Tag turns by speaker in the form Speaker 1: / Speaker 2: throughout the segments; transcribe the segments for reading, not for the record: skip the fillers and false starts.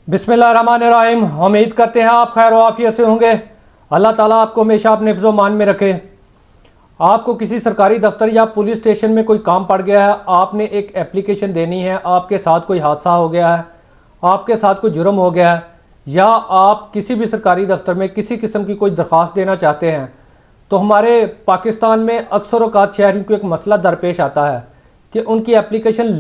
Speaker 1: बिस्मिल्लाहिर्रहमानिर्रहीम। उम्मीद करते हैं आप खैर वाफियत से होंगे। अल्लाह ताला आपको हमेशा अपने हिफ्ज़ मान में रखे। आपको किसी सरकारी दफ्तर या पुलिस स्टेशन में कोई काम पड़ गया है, आपने एक एप्लीकेशन देनी है, आपके साथ कोई हादसा हो गया है, आपके साथ कोई जुर्म हो गया है, या आप किसी भी सरकारी दफ्तर में किसी किस्म की कोई दरख्वास्त देना चाहते हैं, तो हमारे पाकिस्तान में अक्सर औक़ात शहरियों को एक मसला दरपेश आता है कि उनकी एप्लीकेशन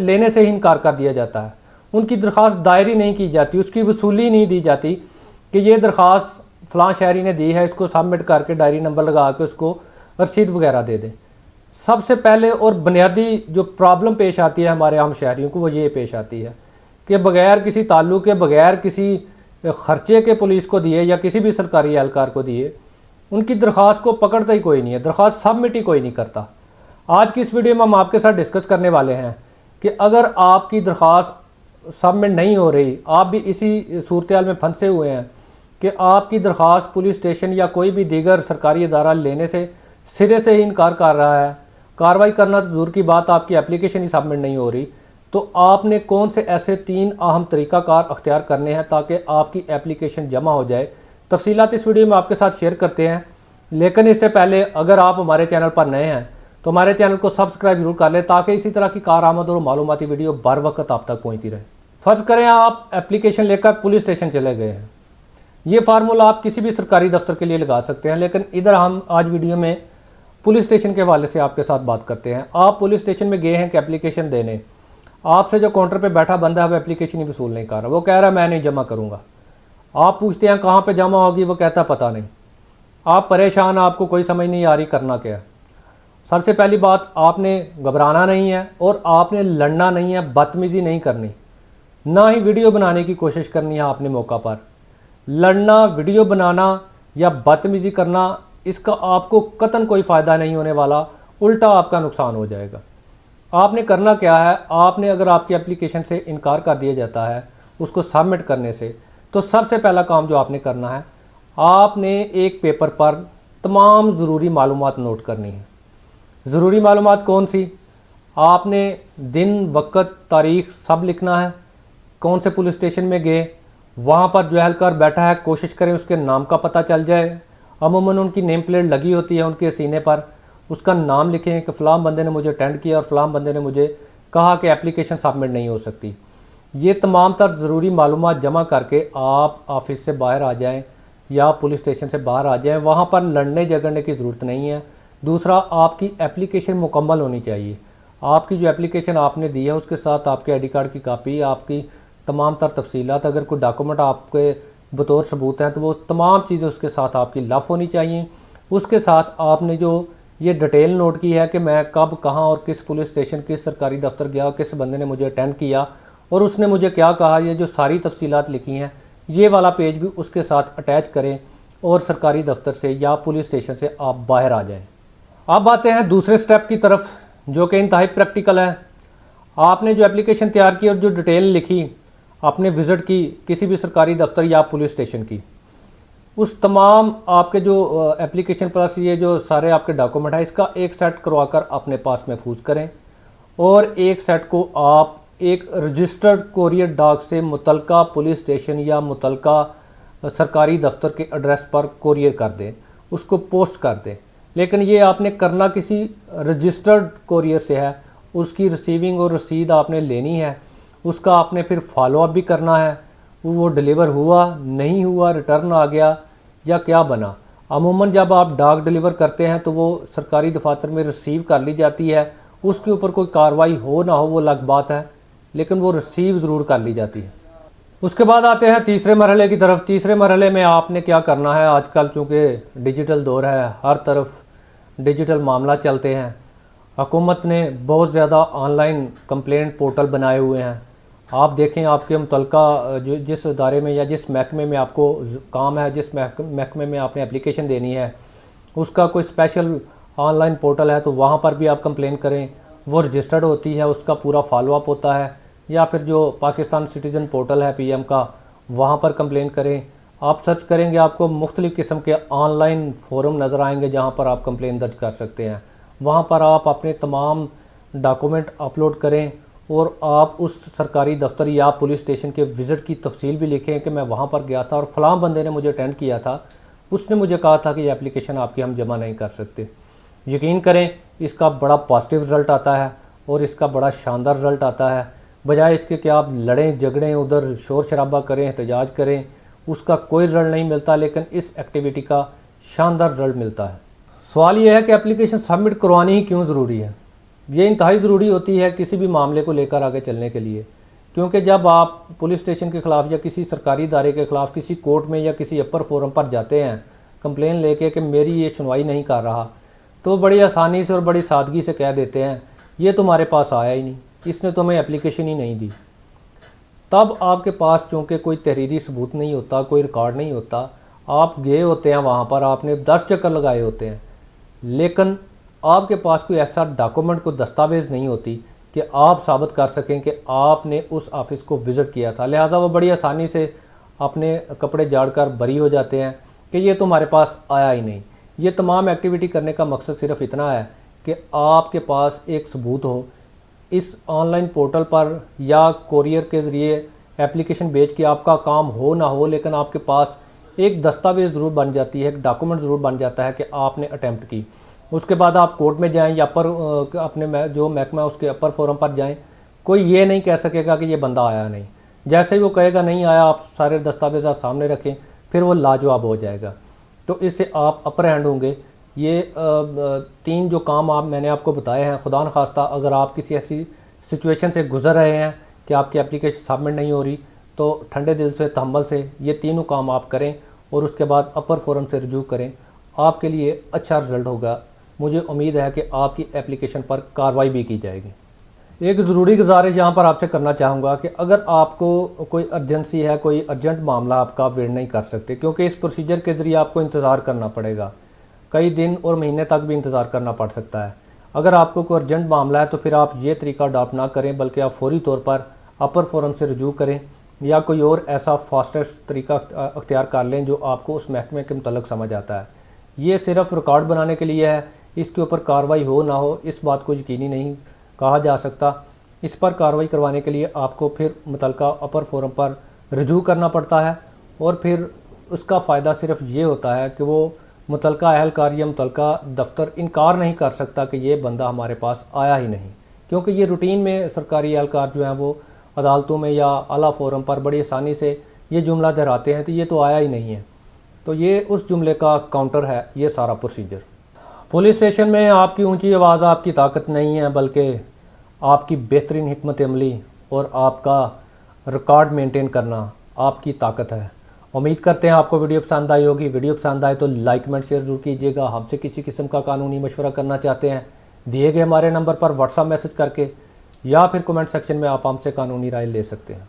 Speaker 1: लेने से ही इनकार कर दिया जाता है। उनकी दरख्वास्त दायर ही नहीं की जाती, उसकी वसूली नहीं दी जाती कि ये दरख्वास्त फ़लाँ शहरी ने दी है, इसको सबमिट करके डायरी नंबर लगा के उसको रसीद वगैरह दे दें। सबसे पहले और बुनियादी जो प्रॉब्लम पेश आती है हमारे आम शहरियों को, वो ये पेश आती है कि बग़ैर किसी ताल्लुक़ के, बग़ैर किसी ख़र्चे के पुलिस को दिए या किसी भी सरकारी एहलकार को दिए, उनकी दरख्वास्त को पकड़ता ही कोई नहीं है, दरख्वास्त सबमिट ही कोई नहीं करता। आज की इस वीडियो में हम आपके साथ डिस्कस करने वाले हैं कि अगर आपकी दरख्वास्त सबमिट नहीं हो रही, आप भी इसी सूरत हाल में फंसे हुए हैं कि आपकी दरख्वास्त पुलिस स्टेशन या कोई भी दीगर सरकारी अदारा लेने से सिरे से ही इनकार कर रहा है, कार्रवाई करना तो दूर की बात, आपकी एप्लीकेशन ही सबमिट नहीं हो रही, तो आपने कौन से ऐसे 3 अहम तरीक़ाकार अख्तियार करने हैं ताकि आपकी एप्लीकेशन जमा हो जाए। तफसीलात इस वीडियो में आपके साथ शेयर करते हैं, लेकिन इससे पहले अगर आप हमारे चैनल पर नए हैं तो हमारे चैनल को सब्सक्राइब जरूर कर लें ताकि इसी तरह की कारआमद और मालूमाती वीडियो बर वक्त आप तक पहुँचती रहे। फ़र्ज़ करें आप एप्लीकेशन लेकर पुलिस स्टेशन चले गए हैं। ये फार्मूला आप किसी भी सरकारी दफ्तर के लिए लगा सकते हैं, लेकिन इधर हम आज वीडियो में पुलिस स्टेशन के हवाले से आपके साथ बात करते हैं। आप पुलिस स्टेशन में गए हैं कि एप्लीकेशन देने, आपसे जो काउंटर पे बैठा बंदा है वो एप्लीकेशन ही वसूल नहीं कर रहा, वो कह रहा है मैं नहीं जमा करूँगा। आप पूछते हैं कहाँ पे जमा होगी, वो कहता पता नहीं। आप परेशान, आपको कोई समझ नहीं आ रही करना क्या है। सबसे पहली बात, आपने घबराना नहीं है और आपने लड़ना नहीं है, बदतमीज़ी नहीं करनी, ना ही वीडियो बनाने की कोशिश करनी है आपने मौका पर। लड़ना, वीडियो बनाना या बदतमीज़ी करना, इसका आपको कतन कोई फ़ायदा नहीं होने वाला, उल्टा आपका नुकसान हो जाएगा। आपने करना क्या है, आपने अगर आपकी एप्लीकेशन से इनकार कर दिया जाता है उसको सबमिट करने से, तो सबसे पहला काम जो आपने करना है, आपने एक पेपर पर तमाम ज़रूरी मालूमात नोट करनी है। ज़रूरी मालूमात कौन सी? आपने दिन, वक्त, तारीख़ सब लिखना है। कौन से पुलिस स्टेशन में गए, वहाँ पर जो एहलकार बैठा है कोशिश करें उसके नाम का पता चल जाए। अमूमन उनकी नेम प्लेट लगी होती है उनके सीने पर, उसका नाम लिखें कि फ़लाँ बंदे ने मुझे अटेंड किया और फ़लाँ बंदे ने मुझे कहा कि एप्लीकेशन सबमिट नहीं हो सकती। ये तमाम तर ज़रूरी मालूमात जमा करके आप ऑफिस से बाहर आ जाएं या पुलिस स्टेशन से बाहर आ जाएं। वहाँ पर लड़ने झगड़ने की ज़रूरत नहीं है। दूसरा, आपकी एप्लीकेशन मुकम्मल होनी चाहिए। आपकी जो एप्लीकेशन आपने दी है उसके साथ आपके ID कार्ड की कापी, आपकी तमाम तर तफसीलात, अगर कोई डॉक्यूमेंट आपके बतौर सबूत हैं तो वो तमाम चीज़ें उसके साथ आपकी लफ होनी चाहिए। उसके साथ आपने जो ये डिटेल नोट की है कि मैं कब, कहाँ और किस पुलिस स्टेशन, किस सरकारी दफ्तर गया, किस बंदे ने मुझे अटेंड किया और उसने मुझे क्या कहा, ये जो सारी तफसीलात लिखी हैं, ये वाला पेज भी उसके साथ अटैच करें और सरकारी दफ्तर से या पुलिस स्टेशन से आप बाहर आ जाएँ। अब आते हैं दूसरे स्टेप की तरफ जो कि इंतहाई प्रैक्टिकल है। आपने जो एप्लीकेशन तैयार की और जो डिटेल लिखी, आपने विज़िट की किसी भी सरकारी दफ्तर या पुलिस स्टेशन की, उस तमाम आपके जो एप्लीकेशन प्लस ये जो सारे आपके डॉक्यूमेंट है, इसका एक सेट करवाकर अपने पास महफूज करें और एक सेट को आप एक रजिस्टर्ड कोरियर डाक से मुतलका पुलिस स्टेशन या मुतलका सरकारी दफ्तर के एड्रेस पर कोरियर कर दें, उसको पोस्ट कर दें। लेकिन ये आपने करना किसी रजिस्टर्ड कोरियर से है, उसकी रिसीविंग और रसीद आपने लेनी है, उसका आपने फिर फॉलोअप भी करना है, वो डिलीवर हुआ नहीं हुआ, रिटर्न आ गया या क्या बना। अमूमन जब आप डाक डिलीवर करते हैं तो वो सरकारी दफातर में रिसीव कर ली जाती है, उसके ऊपर कोई कार्रवाई हो ना हो वो अलग बात है, लेकिन वो रिसीव ज़रूर कर ली जाती है। उसके बाद आते हैं तीसरे मरहले की तरफ। तीसरे मरहले में आपने क्या करना है, आजकल चूँकि डिजिटल दौर है, हर तरफ डिजिटल मामला चलते हैं, हुकूमत ने बहुत ज़्यादा ऑनलाइन कंप्लेंट पोर्टल बनाए हुए हैं। आप देखें आपके मुतलका जो जिस इदारे में या जिस महकमे में आपको काम है, जिस महकमे में आपने एप्लीकेशन देनी है, उसका कोई स्पेशल ऑनलाइन पोर्टल है तो वहाँ पर भी आप कंप्लेन करें, वो रजिस्टर्ड होती है, उसका पूरा फॉलोअप होता है। या फिर जो पाकिस्तान सिटीज़न पोर्टल है PM का, वहाँ पर कंप्लेन करें। आप सर्च करेंगे आपको मुख्तलिफ़ किस्म के ऑनलाइन फोरम नज़र आएंगे जहाँ पर आप कंप्लेन दर्ज कर सकते हैं। वहाँ पर आप अपने तमाम डॉक्यूमेंट अपलोड करें और आप उस सरकारी दफ्तर या पुलिस स्टेशन के विज़िट की तफसील भी लिखें कि मैं वहाँ पर गया था और फ़लाँ बंदे ने मुझे अटेंड किया था, उसने मुझे कहा था कि ये एप्लीकेशन आपकी हम जमा नहीं कर सकते। यकीन करें, इसका बड़ा पॉजिटिव रिज़ल्ट आता है और इसका बड़ा शानदार रिज़ल्ट आता है। बजाय इसके कि आप लड़ें झगड़ें, उधर शोर शराबा करें, एहतजाज करें, उसका कोई रिज़ल्ट नहीं मिलता, लेकिन इस एक्टिविटी का शानदार रिज़ल्ट मिलता है। सवाल यह है कि एप्लीकेशन सबमिट करवानी ही क्यों ज़रूरी है। ये इंतहाई ज़रूरी होती है किसी भी मामले को लेकर आगे चलने के लिए, क्योंकि जब आप पुलिस स्टेशन के ख़िलाफ़ या किसी सरकारी इदारे के ख़िलाफ़ किसी कोर्ट में या किसी अपर फोरम पर जाते हैं कंप्लेन लेके कि मेरी ये सुनवाई नहीं कर रहा, तो बड़ी आसानी से और बड़ी सादगी से कह देते हैं ये तुम्हारे पास आया ही नहीं, इसने तुम्हें एप्लीकेशन ही नहीं दी। तब आपके पास चूँकि कोई तहरीरी सबूत नहीं होता, कोई रिकॉर्ड नहीं होता, आप गए होते हैं वहाँ पर, आपने 10 चक्कर लगाए होते हैं, लेकिन आपके पास कोई ऐसा डॉक्यूमेंट, कोई दस्तावेज़ नहीं होती कि आप साबित कर सकें कि आपने उस ऑफ़िस को विज़िट किया था। लिहाजा वो बड़ी आसानी से अपने कपड़े झाड़ कर बरी हो जाते हैं कि ये तुम्हारे पास आया ही नहीं। ये तमाम एक्टिविटी करने का मकसद सिर्फ इतना है कि आपके पास एक सबूत हो, इस ऑनलाइन पोर्टल पर या कोरियर के ज़रिए एप्लीकेशन भेज के आपका काम हो ना हो, लेकिन आपके पास एक दस्तावेज़ ज़रूर बन जाती है, एक डॉक्यूमेंट ज़रूर बन जाता है कि आपने अटैम्प्ट की। उसके बाद आप कोर्ट में जाएं या अपने जो महकमा उसके अपर फोरम पर जाएं, कोई ये नहीं कह सकेगा कि ये बंदा आया नहीं। जैसे ही वो कहेगा नहीं आया, आप सारे दस्तावेज़ आप सामने रखें, फिर वो लाजवाब हो जाएगा। तो इससे आप अपर हैंड होंगे। ये 3 जो काम मैंने आपको बताए हैं, खुदा न खास्ता अगर आप किसी ऐसी सिचुएशन से गुज़र रहे हैं कि आपकी एप्लीकेशन सबमिट नहीं हो रही, तो ठंडे दिल से, तहम्मुल से ये तीनों काम आप करें और उसके बाद अपर फोरम से रजू करें, आपके लिए अच्छा रिज़ल्ट होगा। मुझे उम्मीद है कि आपकी एप्लीकेशन पर कार्रवाई भी की जाएगी। एक ज़रूरी गुजारिश यहाँ पर आपसे करना चाहूँगा कि अगर आपको कोई अर्जेंसी है, कोई अर्जेंट मामला, आपका वेट नहीं कर सकते, क्योंकि इस प्रोसीजर के ज़रिए आपको इंतज़ार करना पड़ेगा, कई दिन और महीने तक भी इंतज़ार करना पड़ सकता है। अगर आपको कोई अर्जेंट मामला है तो फिर आप ये तरीका अडॉप्ट ना करें, बल्कि आप फौरी तौर पर अपर फोरम से रजू करें या कोई और ऐसा फास्टेस्ट तरीका अख्तियार कर लें जो आपको उस महकमे के मुतल्लिक़ समझ आता है। ये सिर्फ रिकॉर्ड बनाने के लिए है, इसके ऊपर कार्रवाई हो ना हो इस बात को यकीनी नहीं कहा जा सकता। इस पर कार्रवाई करवाने के लिए आपको फिर मुतल्लिका अपर फोरम पर रजू करना पड़ता है और फिर उसका फ़ायदा सिर्फ ये होता है कि वो मुतल्लिका अहलकार या मुतल्लिका दफ्तर इनकार नहीं कर सकता कि ये बंदा हमारे पास आया ही नहीं, क्योंकि ये रूटीन में सरकारी एहलकार जो हैं वो अदालतों में या आला फोरम पर बड़ी आसानी से ये जुमला दोहराते हैं तो ये तो आया ही नहीं है। तो ये उस जुमले का काउंटर है ये सारा प्रोसीजर। पुलिस स्टेशन में आपकी ऊंची आवाज़ आपकी ताकत नहीं है, बल्कि आपकी बेहतरीन हिकमत अमली और आपका रिकॉर्ड मेंटेन करना आपकी ताकत है। उम्मीद करते हैं आपको वीडियो पसंद आई होगी। वीडियो पसंद आए तो लाइक कमेंट शेयर ज़रूर कीजिएगा। हमसे किसी किस्म का कानूनी मशवरा करना चाहते हैं, दिए गए हमारे नंबर पर व्हाट्सएप मैसेज करके या फिर कमेंट सेक्शन में आप हमसे कानूनी राय ले सकते हैं।